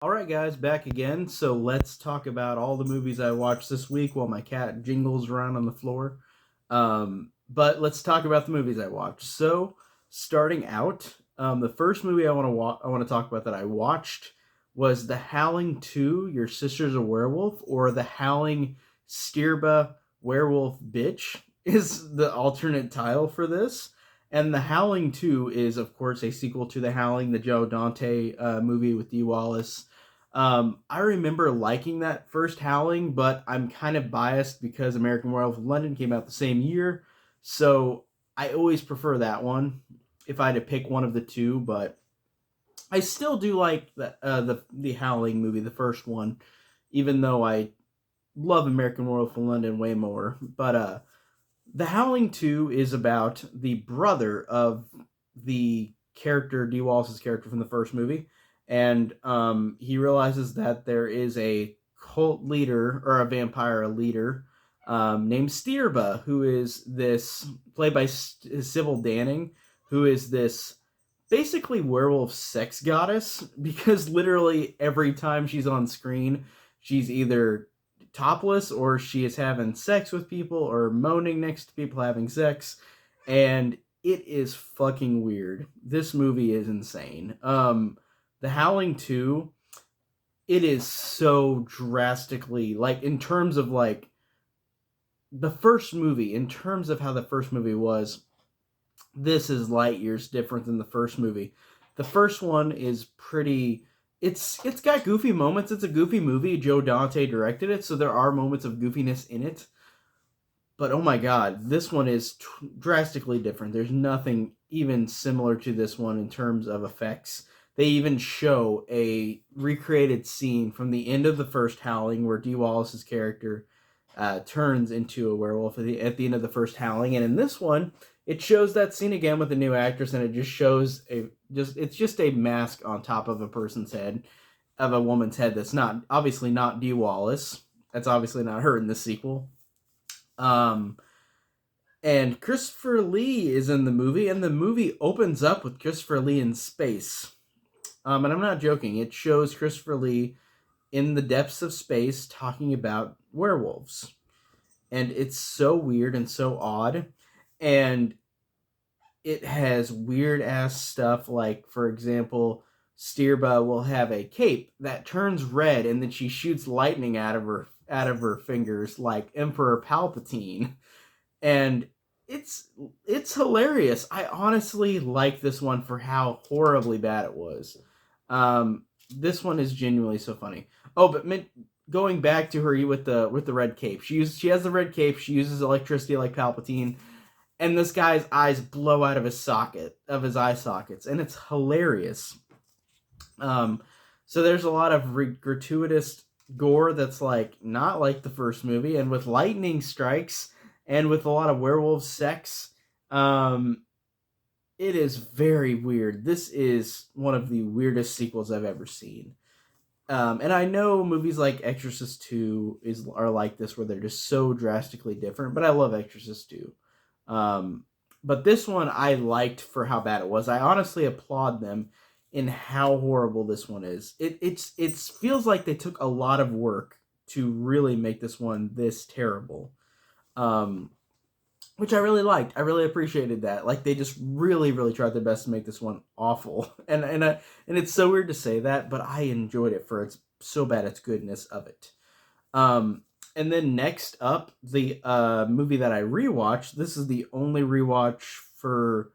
Alright guys, back again. So let's talk about all the movies I watched this week while my cat jingles around on the floor. But let's talk about the movies I watched. So starting out, the first movie I want to talk about that I watched was The Howling 2, Your Sister's a Werewolf, or The Howling Stirba Werewolf Bitch is the alternate title for this. And The Howling 2 is, of course, a sequel to The Howling, the Joe Dante movie with Dee Wallace. I remember liking that first Howling, but I'm kind of biased because American Werewolf in London came out the same year. So I always prefer that one if I had to pick one of the two, but I still do like the Howling movie, the first one, even though I love American Werewolf in London way more. But The Howling 2 is about the brother of the character, Dee Wallace's character from the first movie. And he realizes that there is a cult leader, or a vampire leader, named Stirba, who is this, played by Sybil Danning, who is this basically werewolf sex goddess, because literally every time she's on screen, she's either topless or she is having sex with people or moaning next to people having sex, and it is fucking weird. This movie is insane. The Howling 2, it is so drastically, like, in terms of like the first movie, in terms of how the first movie was, this is light years different than the first movie. The first one is pretty, it's got goofy moments. It's a goofy movie. Joe Dante directed it, so there are moments of goofiness in it. But oh my god, this one is drastically different. There's nothing even similar to this one in terms of effects. They even show a recreated scene from the end of the first Howling where Dee Wallace's character turns into a werewolf at the end of the first Howling. And in this one, it shows that scene again with a new actress, and it just shows it's just a mask on top of a person's head, of a woman's head that's not, obviously not Dee Wallace. That's obviously not her in the sequel. Um, and Christopher Lee is in the movie, and the movie opens up with Christopher Lee in space. And I'm not joking. It shows Christopher Lee in the depths of space talking about werewolves. And it's so weird and so odd. And it has weird ass stuff, like, for example, Stirba will have a cape that turns red, and then she shoots lightning out of her fingers like Emperor Palpatine. And it's hilarious. I honestly like this one for how horribly bad it was. This one is genuinely so funny. Oh, but going back to her with the red cape, she has the red cape. She uses electricity like Palpatine, and this guy's eyes blow out of his eye sockets, and it's hilarious. So there's a lot of gratuitous gore that's like not like the first movie, and with lightning strikes and with a lot of werewolf sex. It is very weird. This is one of the weirdest sequels I've ever seen. And I know movies like Exorcist 2 are like this, where they're just so drastically different, but I love Exorcist 2. But this one I liked for how bad it was. I honestly applaud them in how horrible this one is. It feels like they took a lot of work to really make this one this terrible. Which I really liked. I really appreciated that. Like, they just really, really tried their best to make this one awful. And it's so weird to say that, but I enjoyed it for its so bad its goodness of it. And then next up, the movie that I rewatched. This is the only rewatch for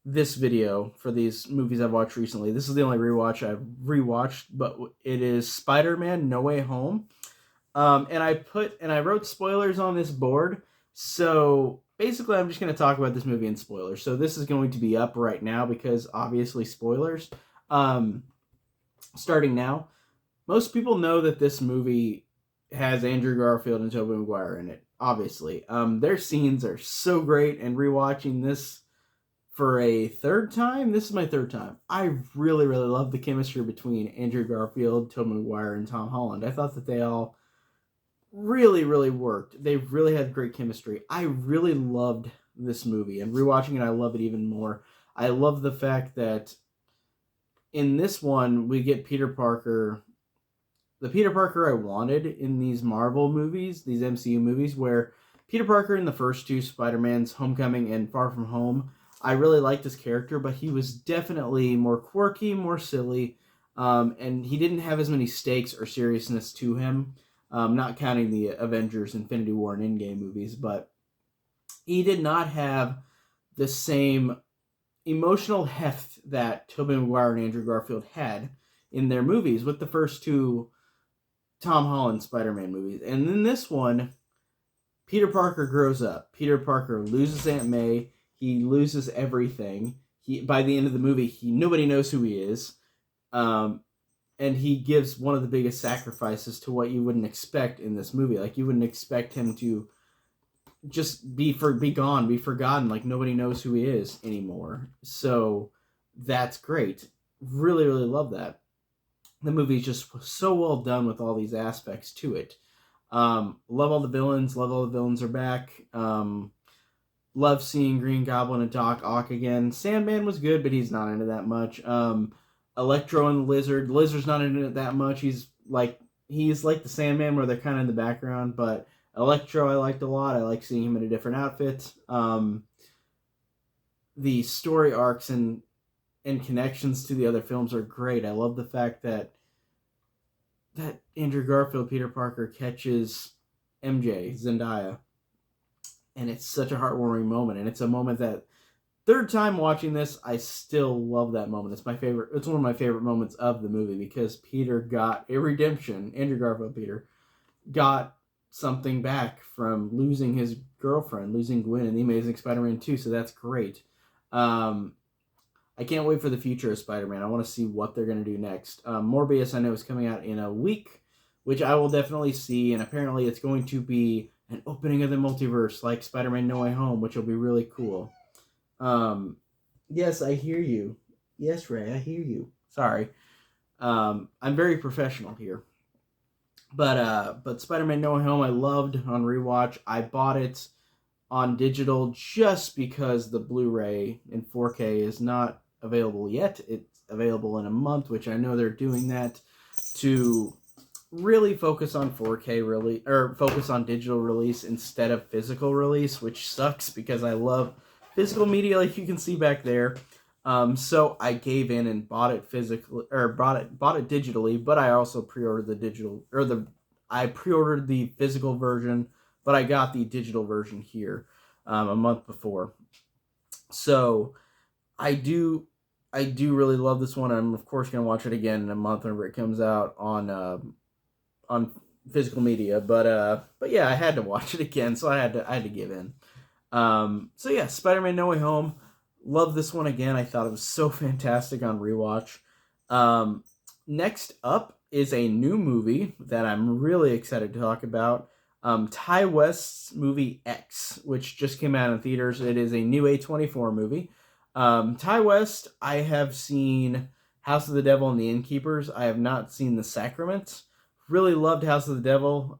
this video, for these movies I've watched recently. This is the only rewatch I've rewatched, but it is Spider-Man No Way Home. And I wrote spoilers on this board. So basically, I'm just going to talk about this movie in spoilers. So this is going to be up right now because obviously spoilers. Starting now, most people know that this movie has Andrew Garfield and Tobey Maguire in it. Obviously, their scenes are so great. And rewatching this for a third time, this is my third time. I really, really love the chemistry between Andrew Garfield, Tobey Maguire, and Tom Holland. I thought that they all really, really worked. They really had great chemistry. I really loved this movie, and rewatching it, I love it even more. I love the fact that in this one, we get Peter Parker the Peter Parker I wanted in these Marvel movies, these MCU movies, where Peter Parker in the first two Spider-Man's Homecoming and Far From Home, I really liked his character, but he was definitely more quirky, more silly, and he didn't have as many stakes or seriousness to him, not counting the Avengers, Infinity War, and Endgame movies, but he did not have the same emotional heft that Tobey Maguire and Andrew Garfield had in their movies with the first two Tom Holland Spider-Man movies. And in this one, Peter Parker grows up. Peter Parker loses Aunt May. He loses everything. By the end of the movie, nobody knows who he is. And he gives one of the biggest sacrifices to what you wouldn't expect in this movie. Like, you wouldn't expect him to just be gone, be forgotten, like nobody knows who he is anymore. So that's great. Really, really love that. The movie's just so well done with all these aspects to it. Love all the villains. Love all the villains are back. Love seeing Green Goblin and Doc Ock again. Sandman was good, but he's not into that much. Electro and the Lizard. The Lizard's not into it that much. He's like the Sandman, where they're kind of in the background, but Electro I liked a lot. I like seeing him in a different outfit. The story arcs and connections to the other films are great. I love the fact that Andrew Garfield, Peter Parker, catches MJ, Zendaya. And it's such a heartwarming moment. And it's a moment that, third time watching this, I still love that moment. It's my favorite. It's one of my favorite moments of the movie, because Peter got a redemption. Andrew Garfield, Peter, got something back from losing his girlfriend, losing Gwen in The Amazing Spider-Man 2, so that's great. I can't wait for the future of Spider-Man. I want to see what they're going to do next. Morbius, I know, is coming out in a week, which I will definitely see, and apparently it's going to be an opening of the multiverse, like Spider-Man No Way Home, which will be really cool. Yes, I hear you. Yes, Ray, I hear you. Sorry. I'm very professional here. But Spider-Man No Way Home I loved on rewatch. I bought it on digital just because the Blu-ray in 4K is not available yet. It's available in a month, which I know they're doing that to really focus on 4K or focus on digital release instead of physical release, which sucks because I love physical media, like you can see back there. So I gave in and bought it physically, or bought it digitally, but I also pre-ordered the digital, I pre-ordered the physical version, but I got the digital version here a month before. So I do really love this one. I'm of course going to watch it again in a month whenever it comes out on physical media, but yeah, I had to watch it again, so I had to give in. So yeah, Spider-Man No Way Home. Love this one again. I thought it was so fantastic on rewatch. Next up is a new movie that I'm really excited to talk about. Ty West's movie X, which just came out in theaters. It is a new A24 movie. Ty West, I have seen House of the Devil and the Innkeepers. I have not seen The Sacrament. Really loved House of the Devil.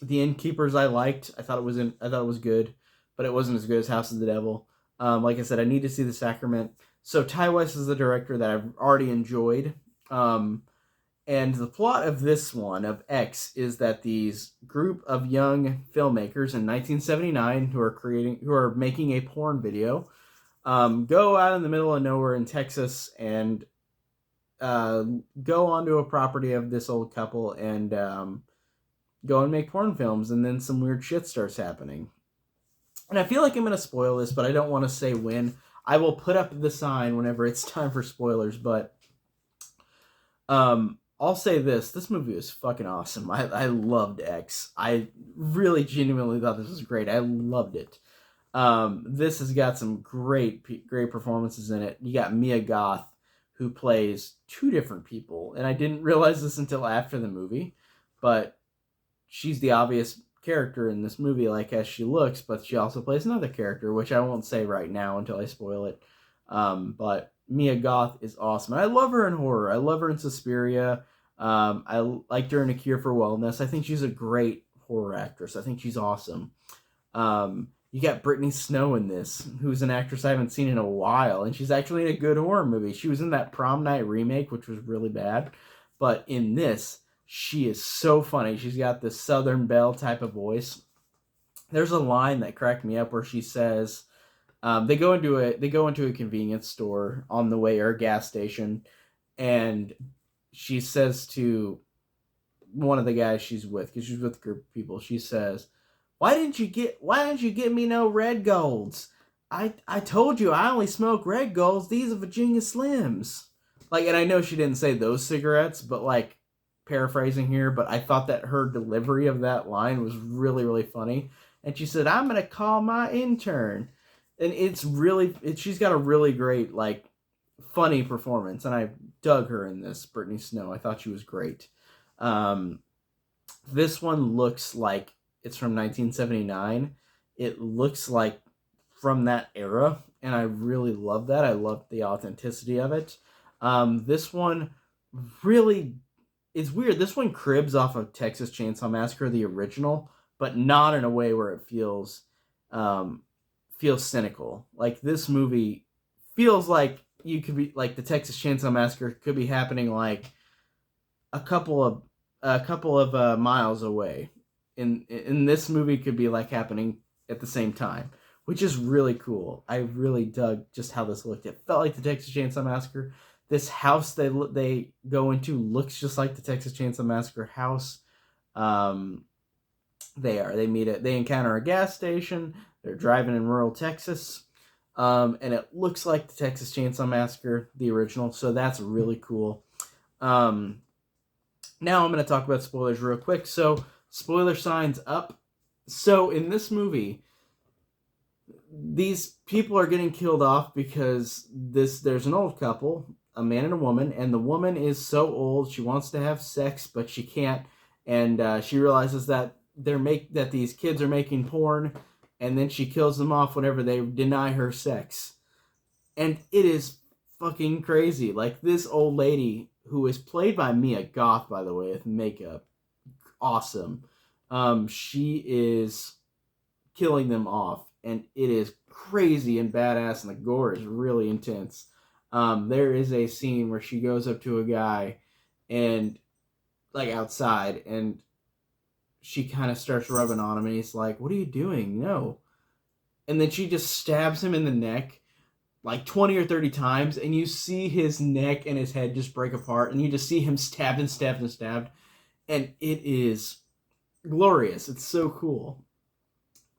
The Innkeepers I liked. I thought it was good, but it wasn't as good as House of the Devil. Like I said, I need to see The Sacrament. So Ty West is the director that I've already enjoyed. And the plot of this one, of X, is that these group of young filmmakers in 1979 who are making a porn video, go out in the middle of nowhere in Texas and go onto a property of this old couple and go and make porn films, and then some weird shit starts happening. And I feel like I'm going to spoil this, but I don't want to say when. I will put up the sign whenever it's time for spoilers, but I'll say this movie was fucking awesome. I loved X. I really genuinely thought this was great. I loved it. This has got some great performances in it. You got Mia Goth, who plays two different people, and I didn't realize this until after the movie, but she's the obvious character in this movie, like as she looks, but she also plays another character, which I won't say right now until I spoil it. But Mia Goth is awesome. I love her in horror. I love her in Suspiria. I liked her in A Cure for Wellness. I think she's a great horror actress. I think she's awesome. You got Brittany Snow in this, who's an actress I haven't seen in a while, and she's actually in a good horror movie. She was in that Prom Night remake, which was really bad, but in this, She is so funny. She's got this Southern Belle type of voice. There's a line that cracked me up where she says, they go into a convenience store on the way, or a gas station, and she says to one of the guys she's with, because she's with a group of people, she says, why didn't you get me no red golds? I told you I only smoke red golds. These are Virginia Slims. Like, and I know she didn't say those cigarettes, but like, paraphrasing here, but I thought that her delivery of that line was really, really funny. And she said, I'm going to call my intern. And she's got a really great, like, funny performance. And I dug her in this, Brittany Snow. I thought she was great. This one looks like it's from 1979. It looks like from that era. And I really love that. I love the authenticity of it. This one really, it's weird. This one cribs off of Texas Chainsaw Massacre, the original, but not in a way where it feels cynical. Like, this movie feels like you could be like the Texas Chainsaw Massacre could be happening like a couple of miles away. In this movie could be like happening at the same time, which is really cool. I really dug just how this looked. It felt like the Texas Chainsaw Massacre. This house they go into looks just like the Texas Chainsaw Massacre house. They encounter a gas station. They're driving in rural Texas. And it looks like the Texas Chainsaw Massacre, the original. So that's really cool. Now I'm going to talk about spoilers real quick. So, spoiler signs up. So, in this movie, these people are getting killed off because there's an old couple, a man and a woman, and the woman is so old she wants to have sex, but she can't, and she realizes that that these kids are making porn, and then she kills them off whenever they deny her sex. And it is fucking crazy. Like, this old lady, who is played by Mia Goth, by the way, with makeup, awesome. She is killing them off, and it is crazy and badass, and the gore is really intense. There is a scene where she goes up to a guy, and like outside, and she kind of starts rubbing on him, and he's like, what are you doing? No. And then she just stabs him in the neck like 20 or 30 times, and you see his neck and his head just break apart, and you just see him stabbed and stabbed and stabbed, and it is glorious. It's so cool.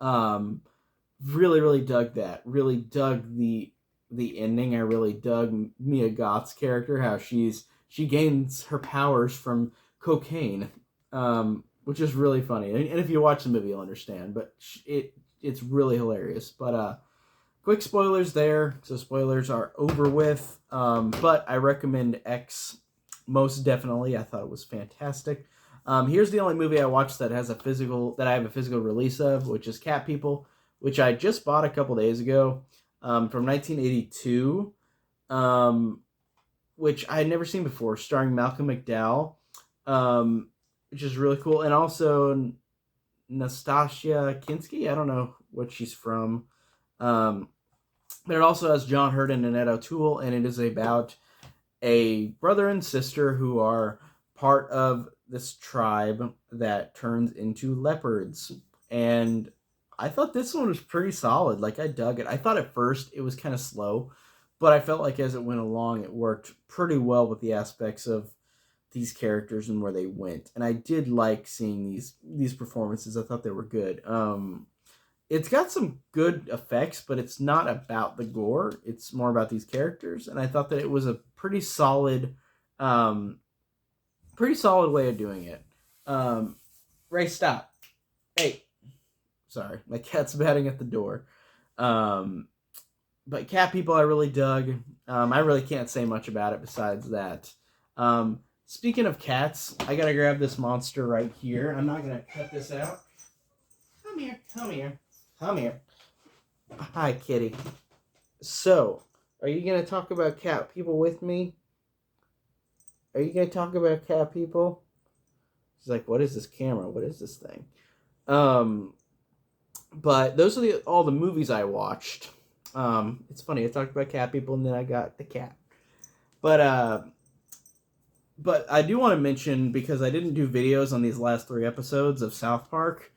Really, really dug that. Really dug the ending. I really dug Mia Goth's character, how she gains her powers from cocaine, which is really funny. And if you watch the movie, you'll understand. But it's really hilarious. But quick spoilers there. So spoilers are over with. But I recommend X most definitely. I thought it was fantastic. Here's the only movie I watched that I have a physical release of, which is Cat People, which I just bought a couple days ago, from 1982, which I had never seen before, starring Malcolm McDowell, which is really cool, and also Nastasia Kinski. I don't know what she's from, but it also has John Hurden and Ed O'Toole, and it is about a brother and sister who are part of this tribe that turns into leopards. And I thought this one was pretty solid. Like, I dug it. I thought at first it was kind of slow, but I felt like as it went along, it worked pretty well with the aspects of these characters and where they went. And I did like seeing these performances. I thought they were good. It's got some good effects, but it's not about the gore. It's more about these characters. And I thought that it was a pretty solid way of doing it. Ray, stop. Hey. Sorry, my cat's batting at the door. But Cat People I really dug. I really can't say much about it besides that. Speaking of cats, I gotta grab this monster right here. I'm not gonna cut this out. Come here, come here, come here. Hi, kitty. So, are you gonna talk about Cat People with me? Are you gonna talk about Cat People? She's like, what is this camera? What is this thing? But those are all the movies I watched. It's funny, I talked about Cat People and then I got the cat. But But I do want to mention, because I didn't do videos on these last 3 episodes of South Park,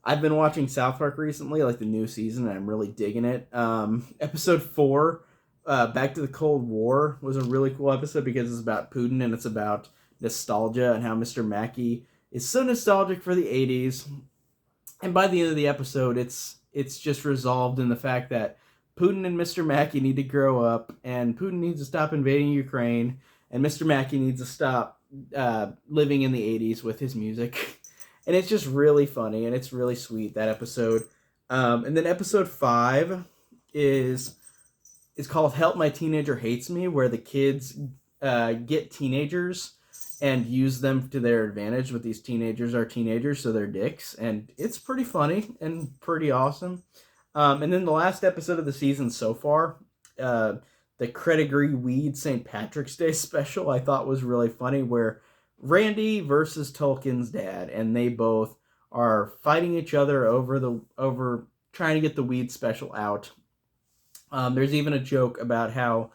I've been watching South Park recently, like the new season, and I'm really digging it. Episode 4, Back to the Cold War, was a really cool episode because it's about Putin and it's about nostalgia and how Mr. Mackey is so nostalgic for the 80s. And by the end of the episode, it's just resolved in the fact that Putin and Mr. Mackey need to grow up, and Putin needs to stop invading Ukraine, and Mr. Mackey needs to stop living in the 80s with his music. And it's just really funny, and it's really sweet, that episode. And then episode 5 is called Help My Teenager Hates Me, where the kids get teenagers and use them to their advantage, but these teenagers are teenagers, so they're dicks, and it's pretty funny and pretty awesome. And then the last episode of the season so far, the Credigree Weed St. Patrick's Day special, I thought was really funny, where Randy versus Tolkien's dad, and they both are fighting each other over trying to get the weed special out. There's even a joke about how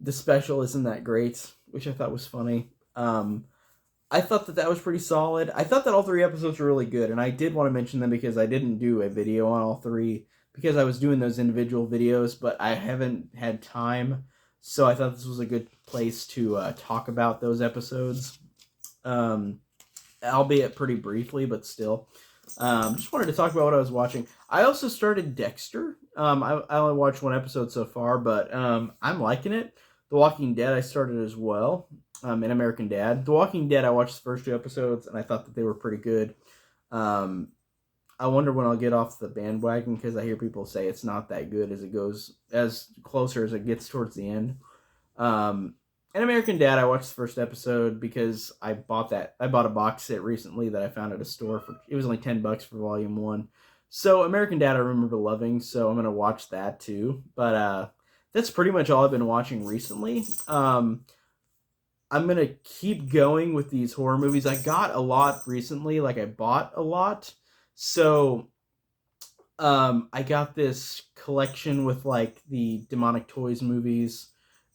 the special isn't that great, which I thought was funny. I thought that was pretty solid. I thought that all 3 episodes were really good, and I did want to mention them because I didn't do a video on all 3 because I was doing those individual videos, but I haven't had time, so I thought this was a good place to talk about those episodes, albeit pretty briefly, but still. Just wanted to talk about what I was watching. I also started Dexter. I only watched 1 episode so far, but I'm liking it. The Walking Dead I started as well, and American Dad. The Walking Dead, I watched the first 2 episodes, and I thought that they were pretty good. I wonder when I'll get off the bandwagon, because I hear people say it's not that good as it goes, as closer as it gets towards the end. And American Dad, I watched the first episode because I bought a box set recently that I found at a store it was only $10 for volume 1. So American Dad I remember loving, so I'm going to watch that too. But that's pretty much all I've been watching recently. I'm going to keep going with these horror movies. I got a lot recently, like I bought a lot. So I got this collection with like the Demonic Toys movies,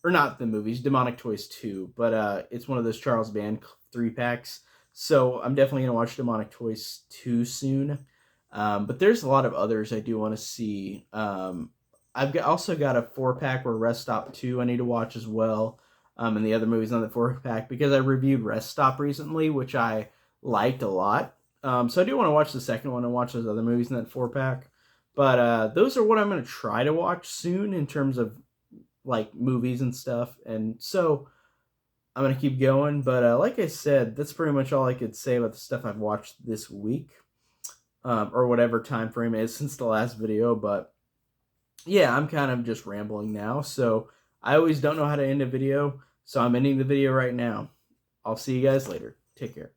or not the movies, Demonic Toys 2, but it's one of those Charles Band 3-packs. So I'm definitely going to watch Demonic Toys 2 soon. But there's a lot of others I do want to see. Also got a 4-pack where Rest Stop 2 I need to watch as well. And the other movies on the 4-pack, because I reviewed Rest Stop recently, which I liked a lot. So I do want to watch the second one and watch those other movies in that 4-pack. But those are what I'm going to try to watch soon in terms of like movies and stuff. And so I'm going to keep going. But like I said, that's pretty much all I could say about the stuff I've watched this week. Or whatever time frame it is since the last video. But yeah, I'm kind of just rambling now. So I always don't know how to end a video. So I'm ending the video right now. I'll see you guys later. Take care.